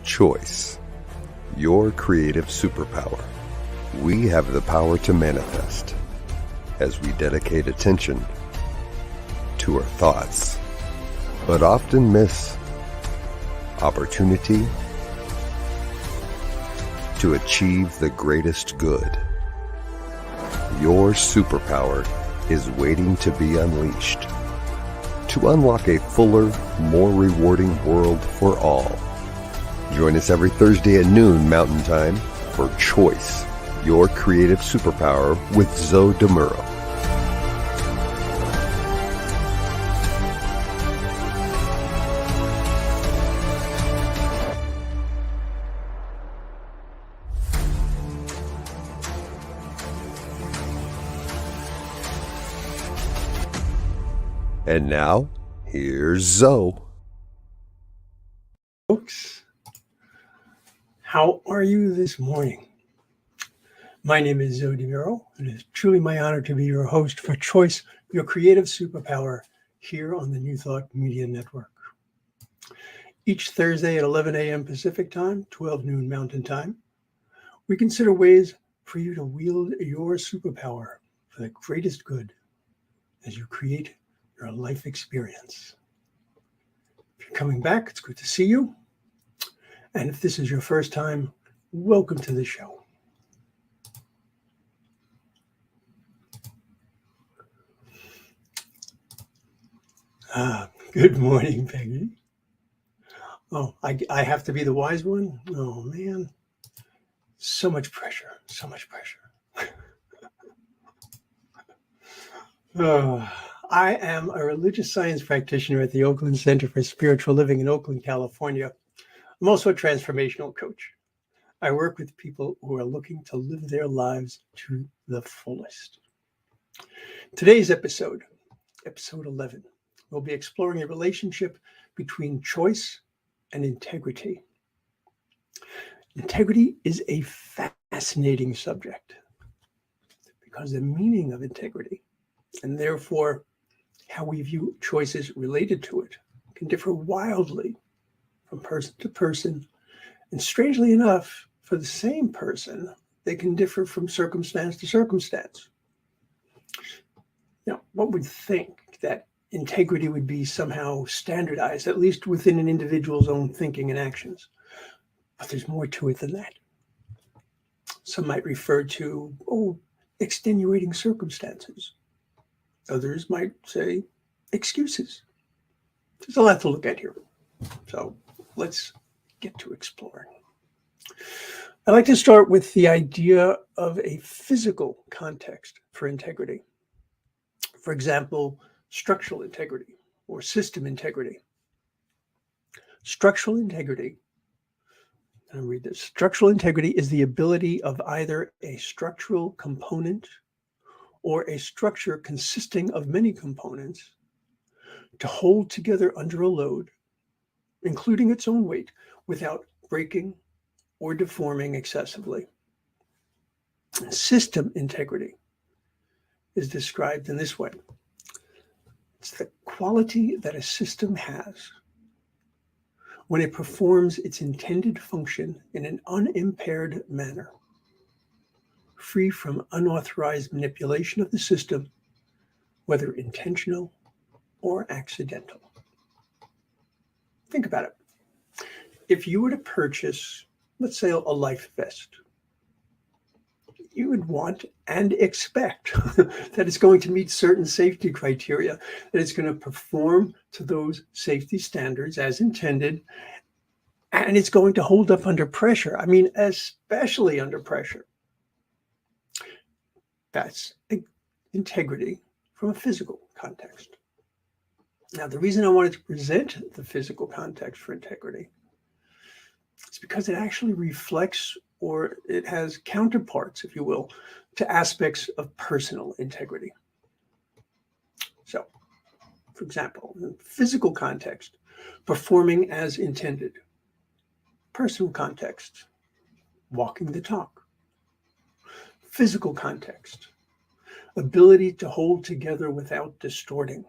Choice, your creative superpower. We have the power to manifest as we dedicate attention to our thoughts, but often miss opportunity to achieve the greatest good. Your superpower is waiting to be unleashed to unlock a fuller, more rewarding world for all. Join us every Thursday at noon Mountain Time for Choice, your creative superpower with Zoe Muro. And now, here's Zoe. Folks, how are you this morning? My name is Zoe Muro, and it is truly my honor to be your host for Choice, your creative superpower, here on the New Thought Media Network. Each Thursday at 11 a.m. Pacific Time, 12 noon Mountain Time, we consider ways for you to wield your superpower for the greatest good as you create your life experience. If you're coming back, it's good to see you. And if this is your first time, welcome to the show. Good morning, Peggy. Oh, I have to be the wise one? Oh, man. So much pressure, so much pressure. I am a religious science practitioner at the Oakland Center for Spiritual Living in Oakland, California. I'm also a transformational coach. I work with people who are looking to live their lives to the fullest. Today's episode 11, we'll be exploring a relationship between choice and integrity. Integrity is a fascinating subject because the meaning of integrity, and therefore how we view choices related to it, can differ wildly from person to person. And strangely enough, for the same person, they can differ from circumstance to circumstance. Now, one would think that integrity would be somehow standardized, at least within an individual's own thinking and actions. But there's more to it than that. Some might refer to, extenuating circumstances. Others might say excuses. There's a lot to look at here. So let's get to exploring. I'd like to start with the idea of a physical context for integrity. For example, structural integrity or system integrity. Structural integrity, I'll read this. Structural integrity is the ability of either a structural component or a structure consisting of many components to hold together under a load, including its own weight, without breaking or deforming excessively. System integrity is described in this way. It's the quality that a system has when it performs its intended function in an unimpaired manner, free from unauthorized manipulation of the system, whether intentional or accidental. Think about it. If you were to purchase, let's say, a life vest, you would want and expect that it's going to meet certain safety criteria, that it's going to perform to those safety standards as intended, and it's going to hold up under pressure. I mean, especially under pressure. That's integrity from a physical context. Now, the reason I wanted to present the physical context for integrity is because it actually reflects, or it has counterparts, if you will, to aspects of personal integrity. So, for example, in physical context, performing as intended. Personal context, walking the talk. Physical context, ability to hold together without distorting,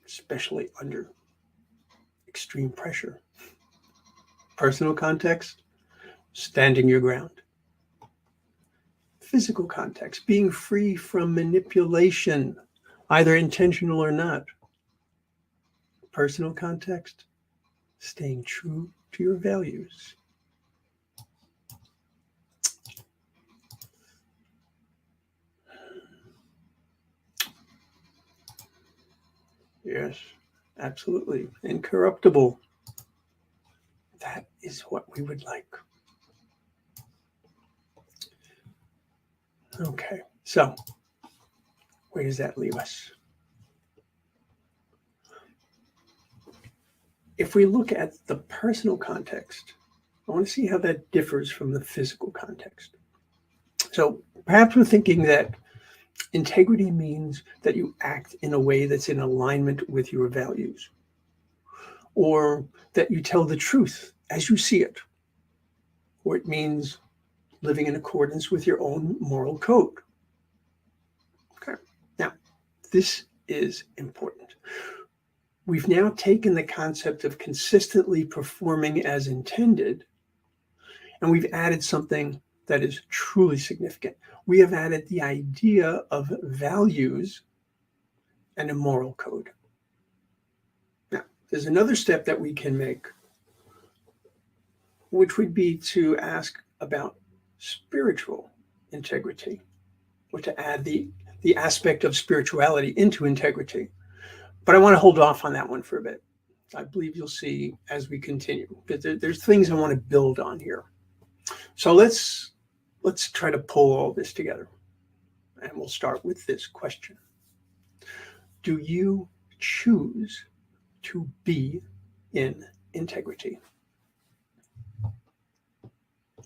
especially under extreme pressure. Personal context, standing your ground. Physical context, being free from manipulation, either intentional or not. Personal context, staying true to your values. Yes, absolutely. Incorruptible. That is what we would like. Okay, so where does that leave us? If we look at the personal context, I want to see how that differs from the physical context. So perhaps we're thinking that integrity means that you act in a way that's in alignment with your values, or that you tell the truth as you see it, or it means living in accordance with your own moral code. Okay. Now, this is important. We've now taken the concept of consistently performing as intended, and we've added something that is truly significant. We have added the idea of values and a moral code. Now, there's another step that we can make, which would be to ask about spiritual integrity, or to add the aspect of spirituality into integrity. But I want to hold off on that one for a bit. I believe you'll see as we continue, because there's things I want to build on here. So let's try to pull all this together. And we'll start with this question. Do you choose to be in integrity?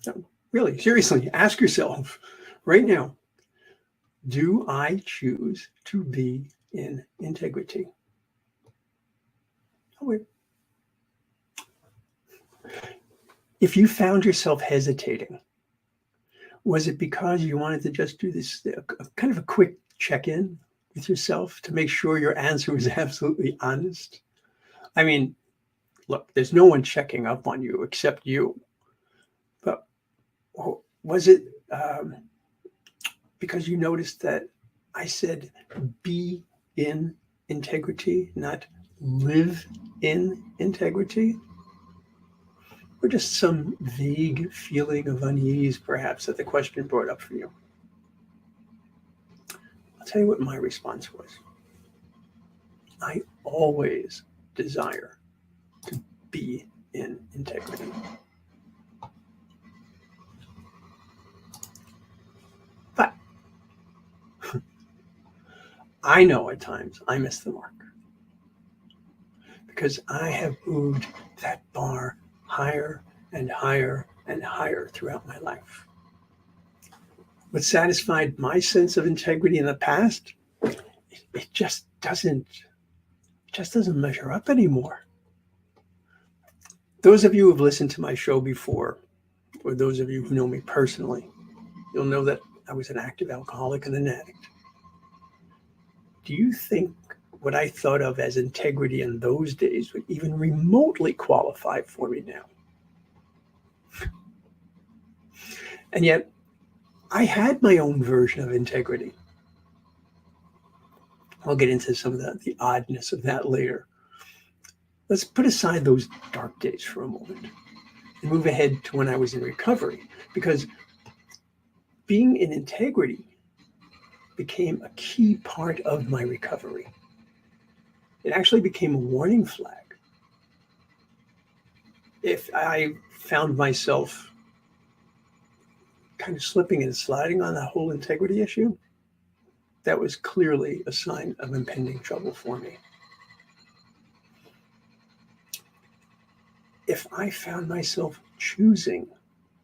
No, really, seriously, ask yourself right now, do I choose to be in integrity? Oh, wait. If you found yourself hesitating, was it because you wanted to just do this kind of a quick check-in with yourself to make sure your answer was absolutely honest? I mean, look, there's no one checking up on you except you. But was it because you noticed that I said be in integrity, not live in integrity? Or just some vague feeling of unease, perhaps, that the question brought up for you? I'll tell you what my response was. I always desire to be in integrity. But I know at times I miss the mark, because I have moved that bar higher and higher and higher throughout my life. What satisfied my sense of integrity in the past, it just doesn't measure up anymore. Those of you who have listened to my show before, or those of you who know me personally, you'll know that I was an active alcoholic and an addict. Do you think what I thought of as integrity in those days would even remotely qualify for me now? And yet, I had my own version of integrity. I'll get into some of the oddness of that later. Let's put aside those dark days for a moment and move ahead to when I was in recovery, because being in integrity became a key part of my recovery. It actually became a warning flag. If I found myself kind of slipping and sliding on that whole integrity issue, that was clearly a sign of impending trouble for me. If I found myself choosing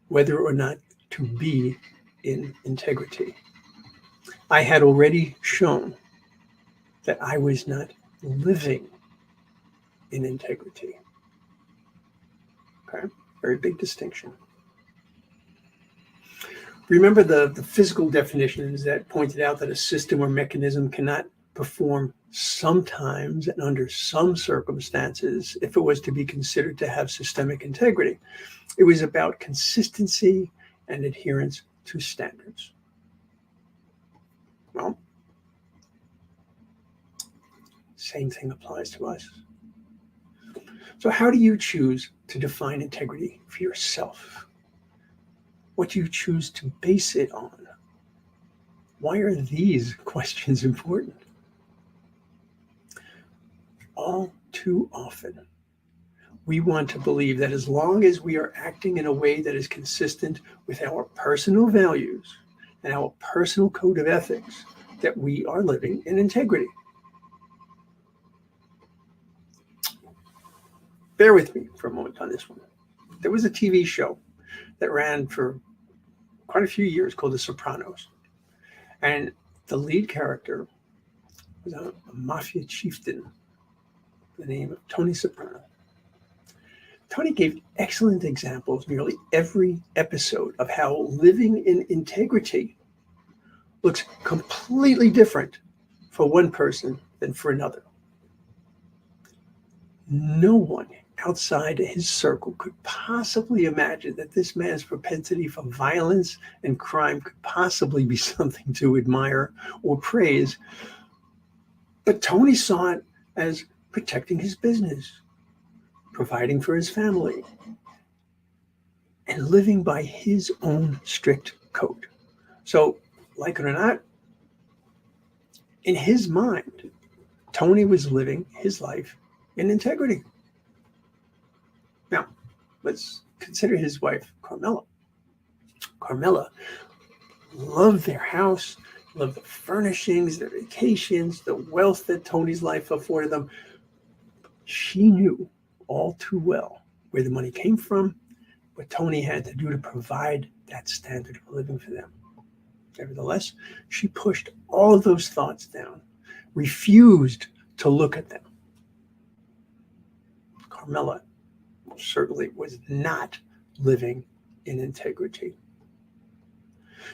whether or not to be in integrity, I had already shown that I was not living in integrity. Okay, very big distinction. Remember the physical definitions that pointed out that a system or mechanism cannot perform sometimes and under some circumstances if it was to be considered to have systemic integrity. It was about consistency and adherence to standards. Well, same thing applies to us. So how do you choose to define integrity for yourself? What do you choose to base it on? Why are these questions important? All too often, we want to believe that as long as we are acting in a way that is consistent with our personal values and our personal code of ethics, that we are living in integrity. Bear with me for a moment on this one. There was a TV show that ran for quite a few years called The Sopranos. And the lead character was a mafia chieftain, the name of Tony Soprano. Tony gave excellent examples nearly every episode of how living in integrity looks completely different for one person than for another. No one outside his circle could possibly imagine that this man's propensity for violence and crime could possibly be something to admire or praise. But Tony saw it as protecting his business, providing for his family, and living by his own strict code. So, like it or not, in his mind, Tony was living his life in integrity. Now, let's consider his wife, Carmela. Carmela loved their house, loved the furnishings, the vacations, the wealth that Tony's life afforded them. She knew all too well where the money came from, what Tony had to do to provide that standard of living for them. Nevertheless, she pushed all of those thoughts down, refused to look at them. Carmela certainly was not living in integrity.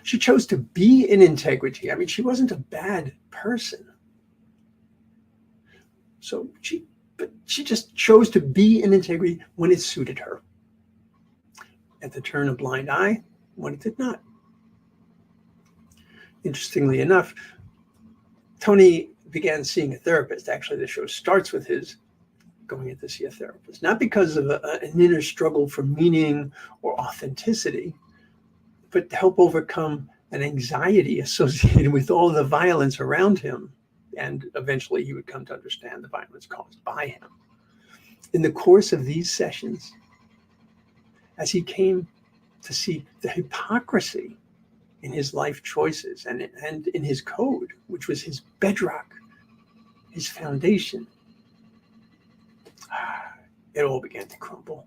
She chose to be in integrity. I mean, she wasn't a bad person. So she just chose to be in integrity when it suited her, and to turn a blind eye when it did not. Interestingly enough, Tony began seeing a therapist. Actually, the show starts with his going in to see a therapist, not because of an inner struggle for meaning or authenticity, but to help overcome an anxiety associated with all the violence around him. And eventually he would come to understand the violence caused by him. In the course of these sessions, as he came to see the hypocrisy in his life choices and in his code, which was his bedrock, his foundation, it all began to crumble.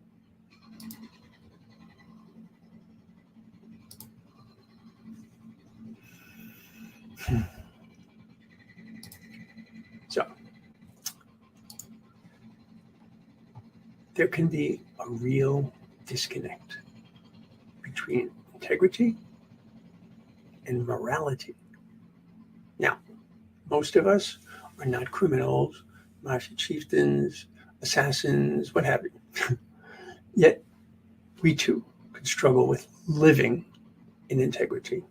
So, there can be a real disconnect between integrity and morality. Now, most of us are not criminals, mafia chieftains, assassins, what have you. Yet, we too could struggle with living in integrity.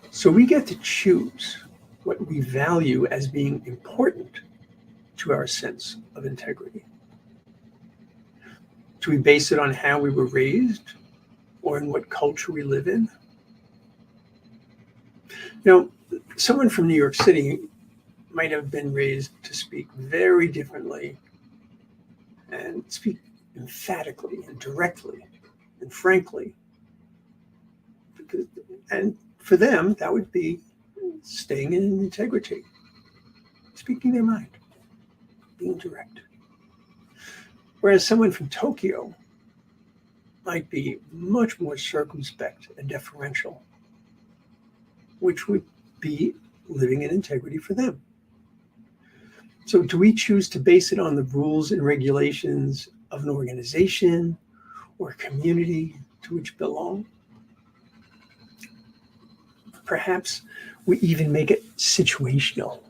So we get to choose what we value as being important to our sense of integrity. Do we base it on how we were raised or in what culture we live in? You know, someone from New York City might have been raised to speak very differently and speak emphatically and directly and frankly. And for them, that would be staying in integrity, speaking their mind, being direct. Whereas someone from Tokyo might be much more circumspect and deferential, which would be living in integrity for them. So do we choose to base it on the rules and regulations of an organization or a community to which we belong? Perhaps We even make it situational.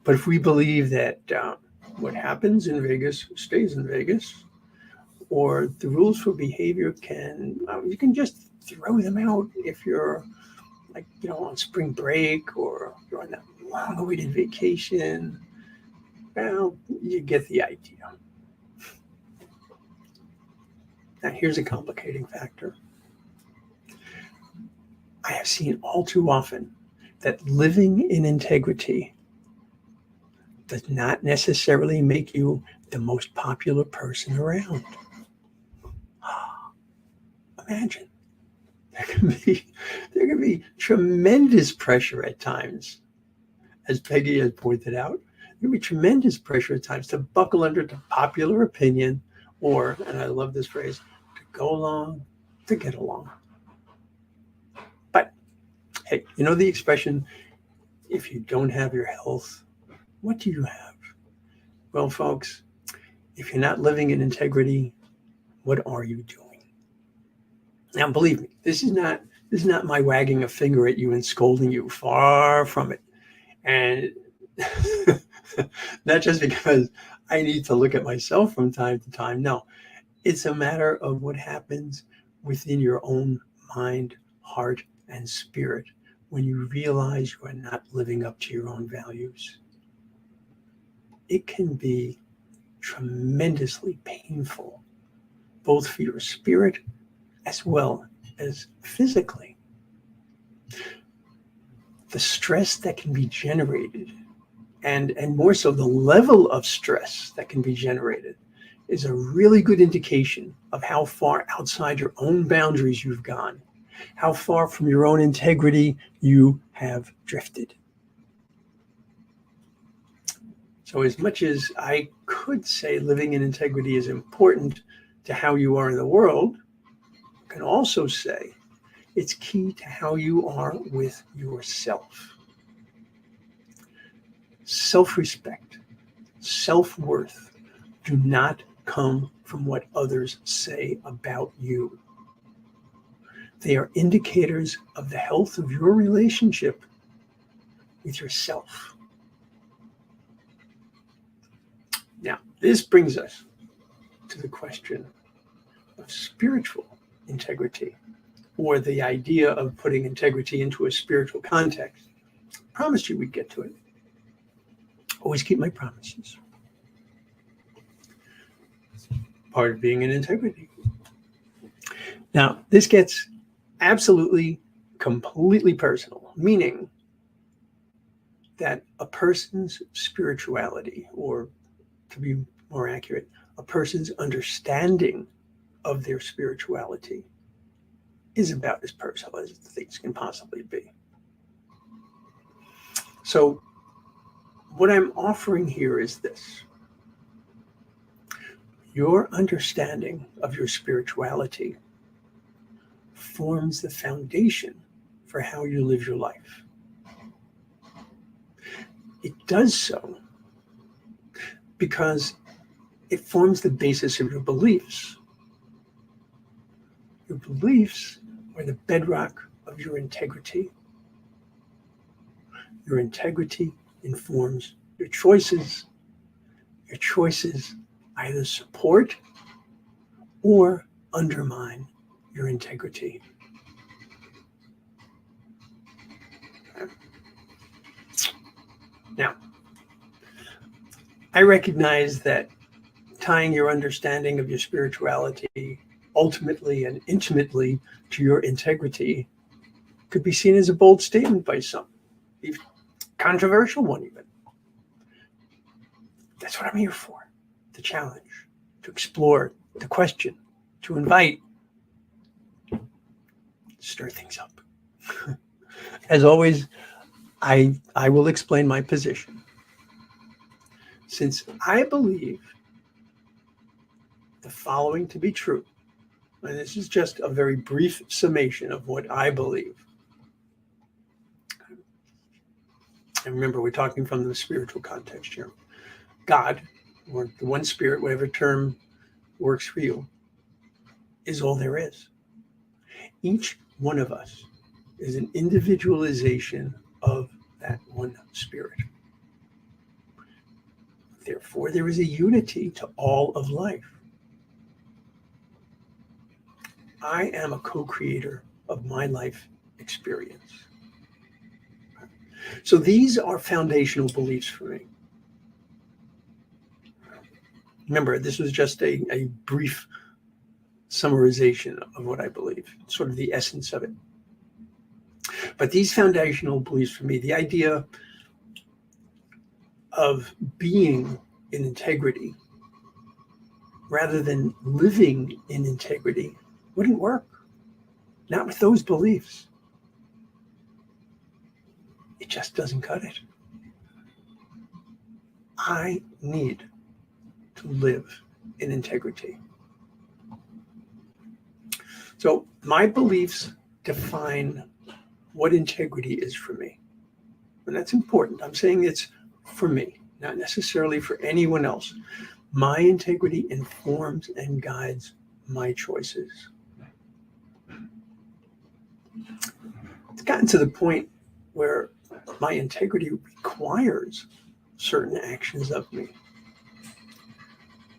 But if we believe that what happens in Vegas stays in Vegas, or the rules for behavior you can just throw them out if you're like, on spring break or you're on that long-awaited vacation, well, you get the idea. Now, here's a complicating factor. I have seen all too often that living in integrity does not necessarily make you the most popular person around. Imagine. There can be tremendous pressure at times, as Peggy has pointed out. There can be tremendous pressure at times to buckle under to popular opinion, or, and I love this phrase, to go along to get along. But hey, the expression, if you don't have your health, what do you have? Well, folks, if you're not living in integrity, what are you doing? Now, believe me, this is not my wagging a finger at you and scolding you. Far from it. And not just because I need to look at myself from time to time. No, it's a matter of what happens within your own mind, heart, and spirit when you realize you are not living up to your own values. It can be tremendously painful, both for your spirit as well as physically. The stress that can be generated, and more so the level of stress that can be generated, is a really good indication of how far outside your own boundaries you've gone, how far from your own integrity you have drifted. So as much as I could say living in integrity is important to how you are in the world, I can also say it's key to how you are with yourself. Self-respect, self-worth do not come from what others say about you. They are indicators of the health of your relationship with yourself. Now, this brings us to the question of spiritual integrity, or the idea of putting integrity into a spiritual context. I promised you we'd get to it. Always keep my promises. Part of being in integrity. Now, this gets absolutely, completely personal, meaning that a person's spirituality, or to be more accurate, a person's understanding of their spirituality is about as personal as things can possibly be. So what I'm offering here is this. Your understanding of your spirituality forms the foundation for how you live your life. It does so because it forms the basis of your beliefs. Your beliefs are the bedrock of your integrity. Your integrity informs your choices. Your choices either support or undermine your integrity. Now, I recognize that tying your understanding of your spirituality ultimately and intimately to your integrity could be seen as a bold statement by some, even controversial one even. That's what I'm here for, to challenge, to explore, to question, to invite, stir things up. As always, I will explain my position. Since I believe the following to be true, and this is just a very brief summation of what I believe. And remember, we're talking from the spiritual context here. God, or the one spirit, whatever term works for you, is all there is. Each one of us is an individualization of that one spirit. Therefore, there is a unity to all of life. I am a co-creator of my life experience. So these are foundational beliefs for me. Remember, this was just a brief summarization of what I believe, sort of the essence of it. But these foundational beliefs for me, the idea of being in integrity rather than living in integrity, wouldn't work. Not with those beliefs. It just doesn't cut it. I need to live in integrity. So my beliefs define what integrity is for me. And that's important. I'm saying it's for me, not necessarily for anyone else. My integrity informs and guides my choices. It's gotten to the point where my integrity requires certain actions of me.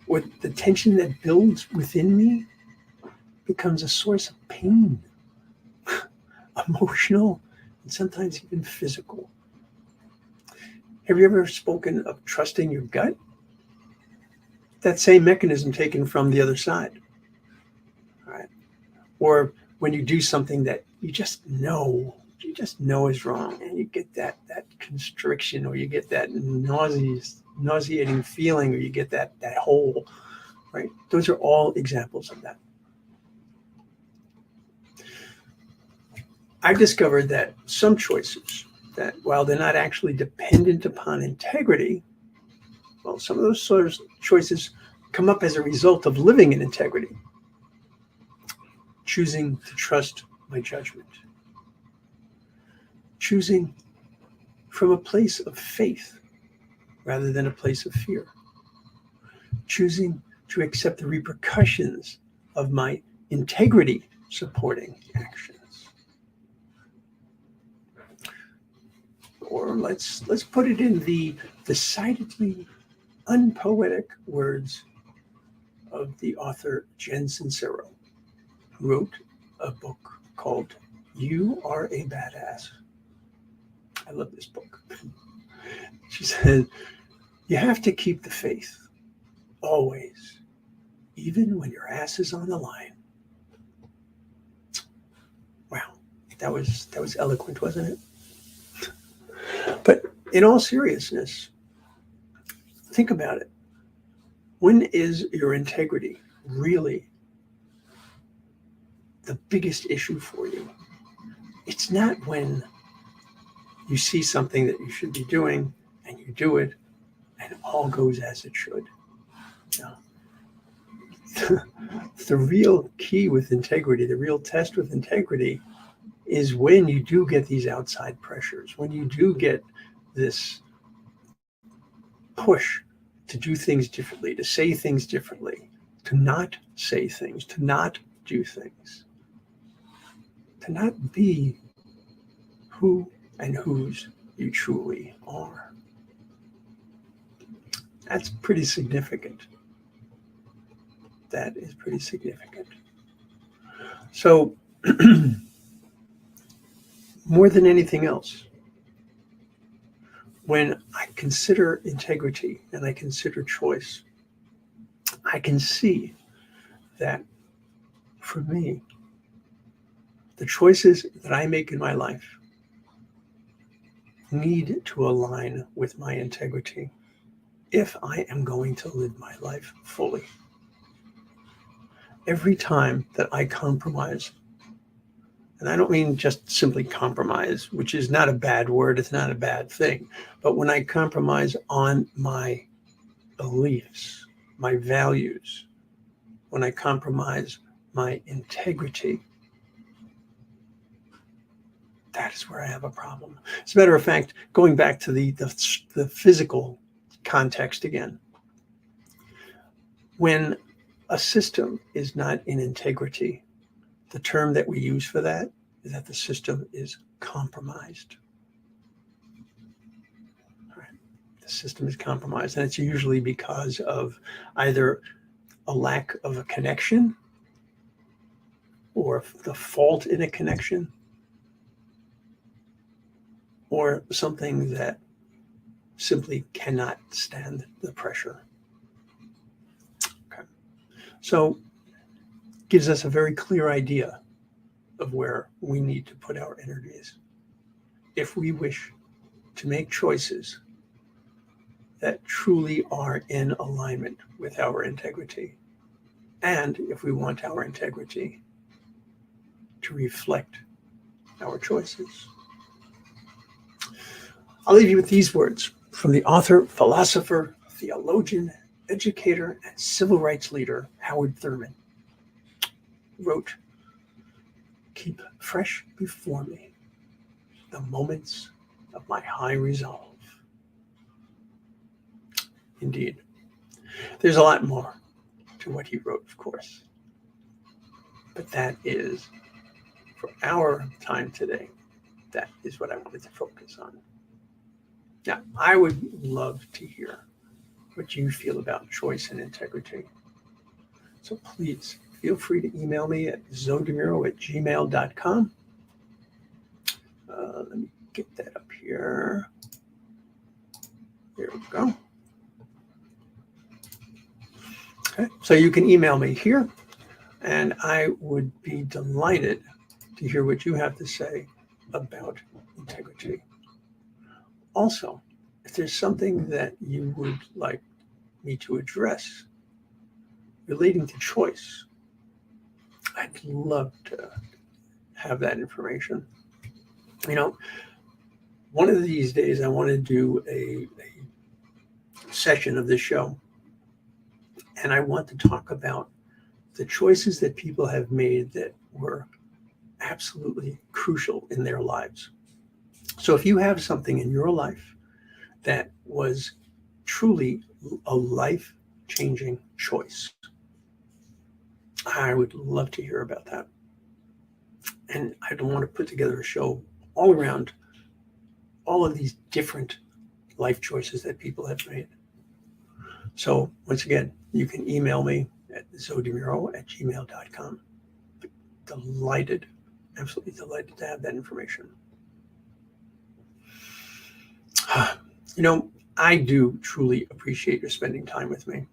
With the tension that builds within me becomes a source of pain, emotional, and sometimes even physical. Have you ever spoken of trusting your gut? That same mechanism taken from the other side. All right. Or when you do something that you just know is wrong, and you get that constriction, or you get that nauseating feeling, or you get that hole, right? Those are all examples of that. I've discovered that some choices that, while they're not actually dependent upon integrity, well, some of those sort of choices come up as a result of living in integrity. Choosing to trust my judgment. Choosing from a place of faith rather than a place of fear. Choosing to accept the repercussions of my integrity supporting actions. Or let's put it in the decidedly unpoetic words of the author Jen Sincero, who wrote a book called You Are a Badass. I love this book. She said, you have to keep the faith, always, even when your ass is on the line. Wow, that was eloquent, wasn't it? But in all seriousness, think about it. When is your integrity really the biggest issue for you? It's not when you see something that you should be doing and you do it and all goes as it should. No. The real key with integrity, the real test with integrity, is when you do get these outside pressures, when you do get this push to do things differently, to say things differently, to not say things, to not do things, to not be who and whose you truly are. That's pretty significant. That is pretty significant. So, more than anything else, when I consider integrity and I consider choice, I can see that for me, the choices that I make in my life need to align with my integrity if I am going to live my life fully. Every time that I compromise, and I don't mean just simply compromise, which is not a bad word, it's not a bad thing, but when I compromise on my beliefs, my values, when I compromise my integrity, that is where I have a problem. As a matter of fact, going back to the physical context again, when a system is not in integrity, The term that we use for that is that the system is compromised. All right. The system is compromised, and it's usually because of either a lack of a connection or the fault in a connection or something that simply cannot stand the pressure. Okay. So gives us a very clear idea of where we need to put our energies if we wish to make choices that truly are in alignment with our integrity, and if we want our integrity to reflect our choices. I'll leave you with these words from the author, philosopher, theologian, educator, and civil rights leader, Howard Thurman. He wrote, "Keep fresh before me the moments of my high resolve." Indeed. There's a lot more to what he wrote, of course. But that is, for our time today, that is what I wanted to focus on. Now, I would love to hear what you feel about choice and integrity. So please feel free to email me at zodemuro@gmail.com. Let me get that up here. There we go. Okay, so you can email me here, and I would be delighted to hear what you have to say about integrity. Also, if there's something that you would like me to address relating to choice, I'd love to have that information. You know, one of these days I want to do a session of this show, and I want to talk about the choices that people have made that were absolutely crucial in their lives. So if you have something in your life that was truly a life-changing choice, I would love to hear about that. And I don't want to put together a show all around all of these different life choices that people have made. So once again, you can email me at zodemuro@gmail.com. Delighted, absolutely delighted to have that information. You know, I do truly appreciate your spending time with me,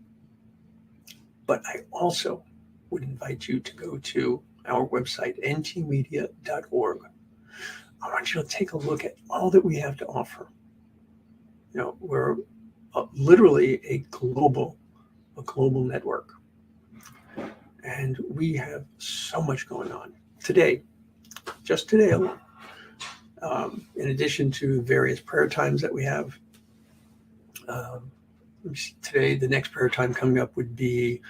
but I also would invite you to go to our website, ntmedia.org. I want you to take a look at all that we have to offer. You know, we're literally a global network, and we have so much going on today, just today alone. In addition to various prayer times that we have, today, the next prayer time coming up would be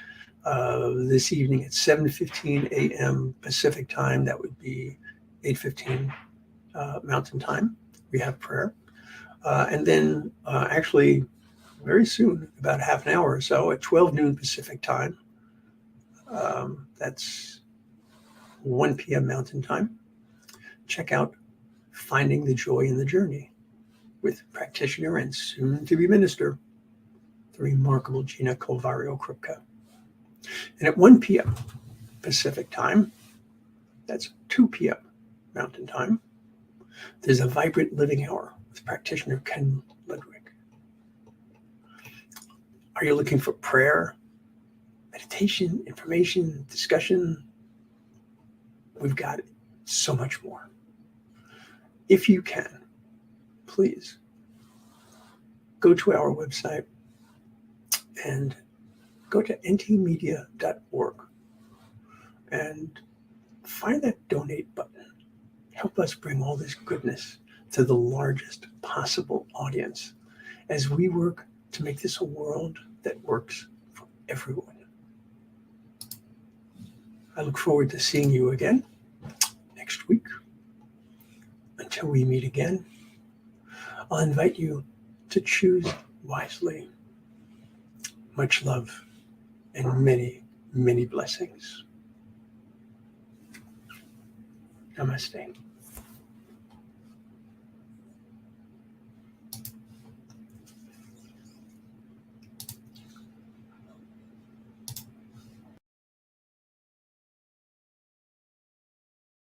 this evening at 7:15 a.m. Pacific time. That would be 8:15 Mountain time. We have prayer. And then actually very soon, about half an hour or so, at 12 noon Pacific time, that's 1 p.m. Mountain time, check out Finding the Joy in the Journey with practitioner and soon-to-be minister, the remarkable Gina Colvario-Krupka. And at 1 p.m. Pacific time, that's 2 p.m. Mountain time, there's a Vibrant Living Hour with practitioner Ken Ludwig. Are you looking for prayer, meditation, information, discussion? We've got so much more. If you can, please go to our website and go to ntmedia.org and find that donate button. Help us bring all this goodness to the largest possible audience as we work to make this a world that works for everyone. I look forward to seeing you again next week. Until we meet again, I'll invite you to choose wisely. Much love and many, many blessings. Namaste.